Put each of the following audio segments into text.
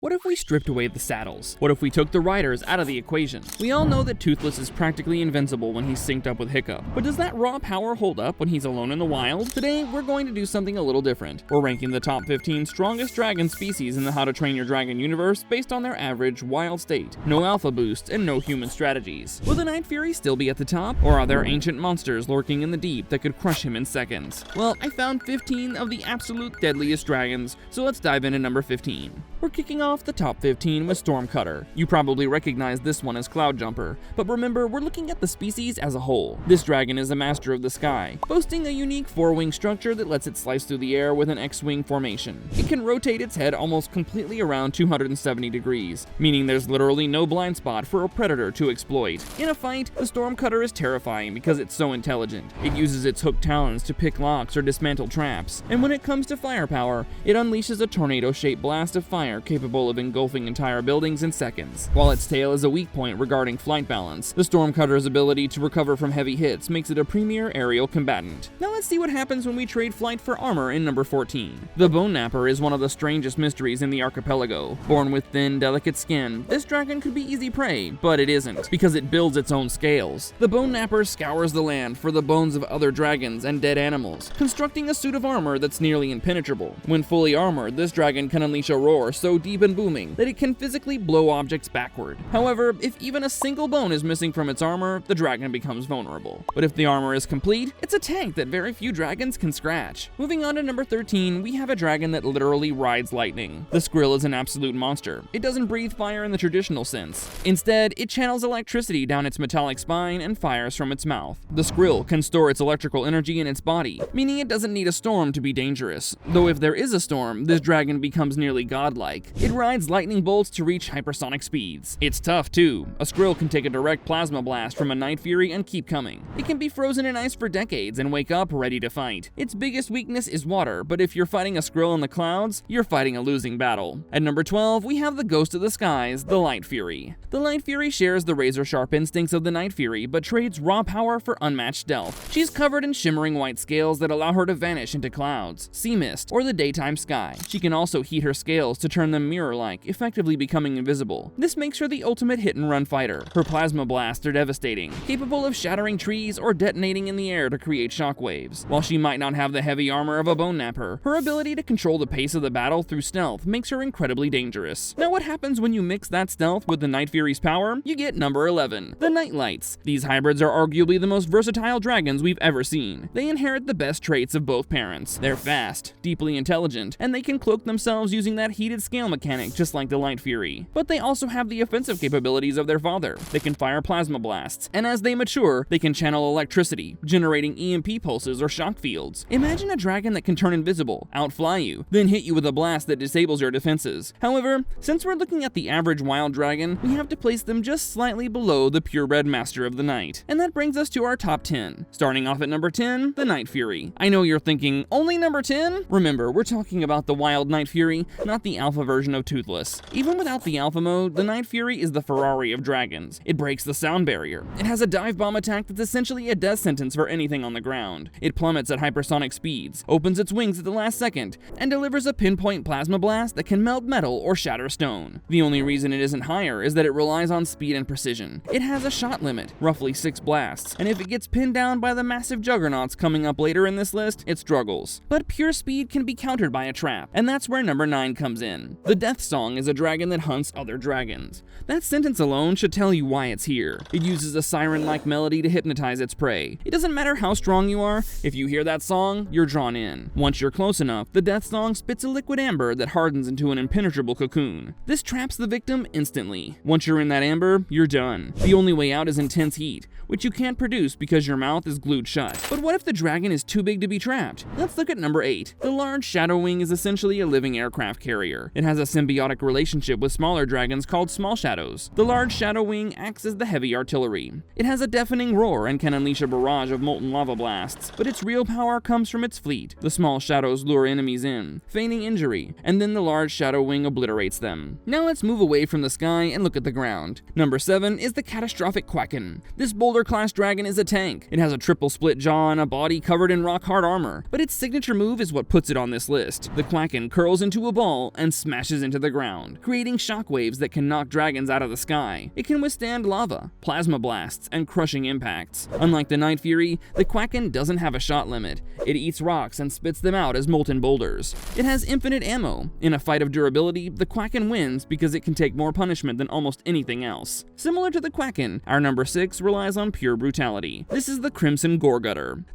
What if we stripped away the saddles? What if we took the riders out of the equation? We all know that Toothless is practically invincible when he's synced up with Hiccup, but does that raw power hold up when he's alone in the wild? Today, we're going to do something a little different. We're ranking the top 15 strongest dragon species in the How to Train Your Dragon universe based on their average wild state. No alpha boosts and no human strategies. Will the Night Fury still be at the top, or are there ancient monsters lurking in the deep that could crush him in seconds? Well, I found 15 of the absolute deadliest dragons, so let's dive into number 15. We're kicking off the top 15 with Stormcutter. You probably recognize this one as Cloudjumper, but remember, we're looking at the species as a whole. This dragon is a master of the sky, boasting a unique four-wing structure that lets it slice through the air with an X-wing formation. It can rotate its head almost completely around 270 degrees, meaning there's literally no blind spot for a predator to exploit. In a fight, the Stormcutter is terrifying because it's so intelligent. It uses its hooked talons to pick locks or dismantle traps, and when it comes to firepower, it unleashes a tornado-shaped blast of fire capable of engulfing entire buildings in seconds. While its tail is a weak point regarding flight balance, the Stormcutter's ability to recover from heavy hits makes it a premier aerial combatant. Now let's see what happens when we trade flight for armor in number 14. The Bone Napper is one of the strangest mysteries in the archipelago. Born with thin, delicate skin, this dragon could be easy prey, but it isn't, because it builds its own scales. The Bone Napper scours the land for the bones of other dragons and dead animals, constructing a suit of armor that's nearly impenetrable. When fully armored, this dragon can unleash a roar so deep and booming that it can physically blow objects backward. However, if even a single bone is missing from its armor, the dragon becomes vulnerable. But if the armor is complete, it's a tank that very few dragons can scratch. Moving on to number 13, we have a dragon that literally rides lightning. The Skril is an absolute monster. It doesn't breathe fire in the traditional sense. Instead, it channels electricity down its metallic spine and fires from its mouth. The Skril can store its electrical energy in its body, meaning it doesn't need a storm to be dangerous. Though if there is a storm, this dragon becomes nearly godlike. It rides lightning bolts to reach hypersonic speeds. It's tough too. A Skril can take a direct plasma blast from a Night Fury and keep coming. It can be frozen in ice for decades and wake up ready to fight. Its biggest weakness is water, but if you're fighting a Skril in the clouds, you're fighting a losing battle. At number 12, we have the Ghost of the Skies, the Light Fury. The Light Fury shares the razor-sharp instincts of the Night Fury, but trades raw power for unmatched stealth. She's covered in shimmering white scales that allow her to vanish into clouds, sea mist, or the daytime sky. She can also heat her scales to turn them mirror-like, effectively becoming invisible. This makes her the ultimate hit-and-run fighter. Her plasma blasts are devastating, capable of shattering trees or detonating in the air to create shockwaves. While she might not have the heavy armor of a Bone Napper, her ability to control the pace of the battle through stealth makes her incredibly dangerous. Now what happens when you mix that stealth with the Night Fury's power? You get number 11, the Nightlights. These hybrids are arguably the most versatile dragons we've ever seen. They inherit the best traits of both parents. They're fast, deeply intelligent, and they can cloak themselves using that heated scale mechanic just like the Light Fury. But they also have the offensive capabilities of their father. They can fire plasma blasts, and as they mature, they can channel electricity, generating EMP pulses or shock fields. Imagine a dragon that can turn invisible, outfly you, then hit you with a blast that disables your defenses. However, since we're looking at the average wild dragon, we have to place them just slightly below the purebred master of the night. And that brings us to our top 10. Starting off at number 10, the Night Fury. I know you're thinking, only number 10? Remember, we're talking about the wild Night Fury, not the alpha version of Toothless. Even without the alpha mode, the Night Fury is the Ferrari of dragons. It breaks the sound barrier. It has a dive bomb attack that's essentially a death sentence for anything on the ground. It plummets at hypersonic speeds, opens its wings at the last second, and delivers a pinpoint plasma blast that can melt metal or shatter stone. The only reason it isn't higher is that it relies on speed and precision. It has a shot limit, roughly 6 blasts, and if it gets pinned down by the massive juggernauts coming up later in this list, it struggles. But pure speed can be countered by a trap, and that's where number 9 comes in. The Death Song is a dragon that hunts other dragons. That sentence alone should tell you why it's here. It uses a siren-like melody to hypnotize its prey. It doesn't matter how strong you are, if you hear that song, you're drawn in. Once you're close enough, the Death Song spits a liquid amber that hardens into an impenetrable cocoon. This traps the victim instantly. Once you're in that amber, you're done. The only way out is intense heat, which you can't produce because your mouth is glued shut. But what if the dragon is too big to be trapped? Let's look at number 8. The large Shadow Wing is essentially a living aircraft carrier. It has a symbiotic relationship with smaller dragons called Small Shadows. The large Shadow Wing acts as the heavy artillery. It has a deafening roar and can unleash a barrage of molten lava blasts, but its real power comes from its fleet. The Small Shadows lure enemies in, feigning injury, and then the large Shadow Wing obliterates them. Now let's move away from the sky and look at the ground. Number 7 is the Catastrophe Quacken. This Boulder-class dragon is a tank. It has a triple split jaw and a body covered in rock-hard armor, but its signature move is what puts it on this list. The Quacken curls into a ball and smashes into the ground, creating shockwaves that can knock dragons out of the sky. It can withstand lava, plasma blasts, and crushing impacts. Unlike the Night Fury, the Quacken doesn't have a shot limit. It eats rocks and spits them out as molten boulders. It has infinite ammo. In a fight of durability, the Quacken wins because it can take more punishment than almost anything else. Similar to the Quacken, our number 6 relies on pure brutality. This is the Crimson Gore.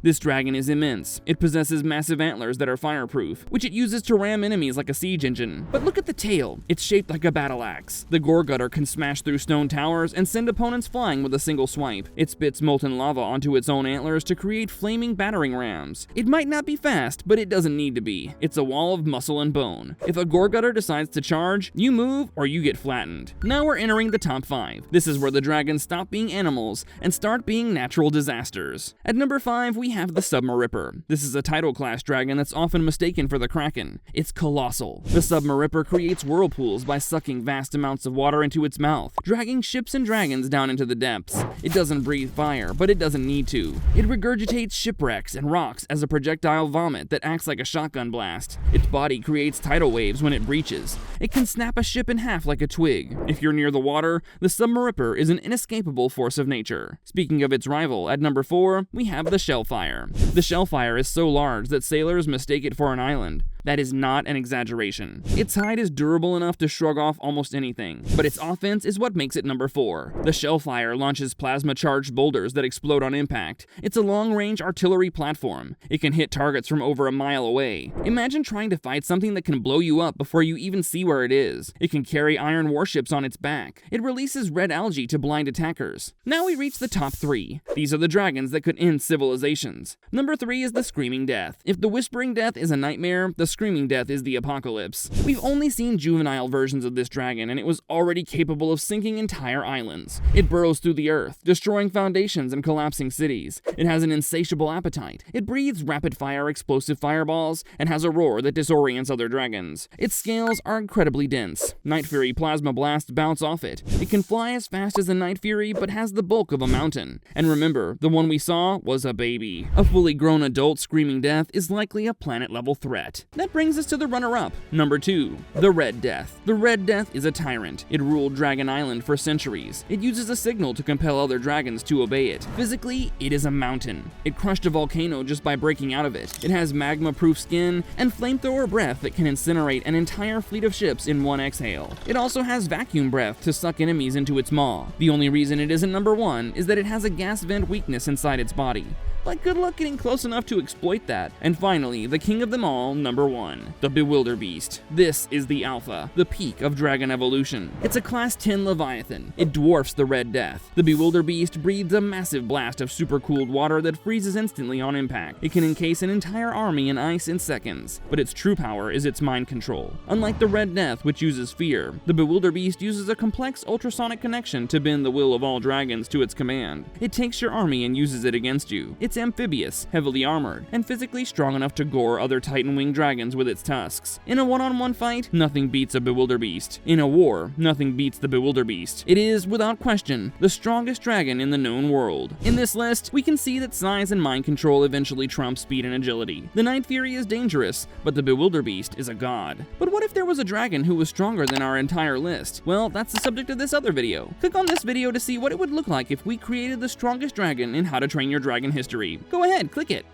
This dragon is immense. It possesses massive antlers that are fireproof, which it uses to ram enemies like a siege engine. But look at the tail. It's shaped like a battle axe. The Gore can smash through stone towers and send opponents flying with a single swipe. It spits molten lava onto its own antlers to create flaming battering rams. It might not be fast, but it doesn't need to be. It's a wall of muscle and bone. If a Gore decides to charge, you move or you get flattened. Now we're entering the top 5. This is where the dragons stop being animals and start being natural disasters. At number 5, we have the Submarriipper. This is a tidal class dragon that's often mistaken for the Kraken. It's colossal. The Submarriipper creates whirlpools by sucking vast amounts of water into its mouth, dragging ships and dragons down into the depths. It doesn't breathe fire, but it doesn't need to. It regurgitates shipwrecks and rocks as a projectile vomit that acts like a shotgun blast. Its body creates tidal waves when it breaches. It can snap a ship in half like a twig. If you're near the water, the Submarriipper is an inescapable force of nature. Speaking of its rival, at number 4, we have the Shellfire. The Shellfire is so large that sailors mistake it for an island. That is not an exaggeration. Its hide is durable enough to shrug off almost anything, but its offense is what makes it number 4. The Shellfire launches plasma-charged boulders that explode on impact. It's a long-range artillery platform. It can hit targets from over a mile away. Imagine trying to fight something that can blow you up before you even see where it is. It can carry iron warships on its back. It releases red algae to blind attackers. Now we reach the top 3. These are the dragons that could end civilizations. Number 3 is the Screaming Death. If the Whispering Death is a nightmare, the Screaming Death is the apocalypse. We've only seen juvenile versions of this dragon, and it was already capable of sinking entire islands. It burrows through the earth, destroying foundations and collapsing cities. It has an insatiable appetite. It breathes rapid-fire explosive fireballs, and has a roar that disorients other dragons. Its scales are incredibly dense. Night Fury plasma blasts bounce off it. It can fly as fast as a Night Fury, but has the bulk of a mountain. And remember, the one we saw was a baby. A fully grown adult Screaming Death is likely a planet-level threat. That brings us to the runner-up, number 2, the Red Death. The Red Death is a tyrant. It ruled Dragon Island for centuries. It uses a signal to compel other dragons to obey it. Physically, it is a mountain. It crushed a volcano just by breaking out of it. It has magma-proof skin and flamethrower breath that can incinerate an entire fleet of ships in one exhale. It also has vacuum breath to suck enemies into its maw. The only reason it isn't number 1 is that it has a gas vent weakness inside its body. But good luck getting close enough to exploit that. And finally, the king of them all, number 1, the Bewilder Beast. This is the alpha, the peak of dragon evolution. It's a class 10 Leviathan. It dwarfs the Red Death. The Bewilder Beast breathes a massive blast of supercooled water that freezes instantly on impact. It can encase an entire army in ice in seconds, but its true power is its mind control. Unlike the Red Death, which uses fear, the Bewilder Beast uses a complex ultrasonic connection to bend the will of all dragons to its command. It takes your army and uses it against you. It's amphibious, heavily armored, and physically strong enough to gore other Titan-winged dragons with its tusks. In a one-on-one fight, nothing beats a Bewilder Beast. In a war, nothing beats the Bewilder Beast. It is, without question, the strongest dragon in the known world. In this list, we can see that size and mind control eventually trump speed and agility. The Night Fury is dangerous, but the Bewilder Beast is a god. But what if there was a dragon who was stronger than our entire list? Well, that's the subject of this other video. Click on this video to see what it would look like if we created the strongest dragon in How to Train Your Dragon history. Go ahead, click it.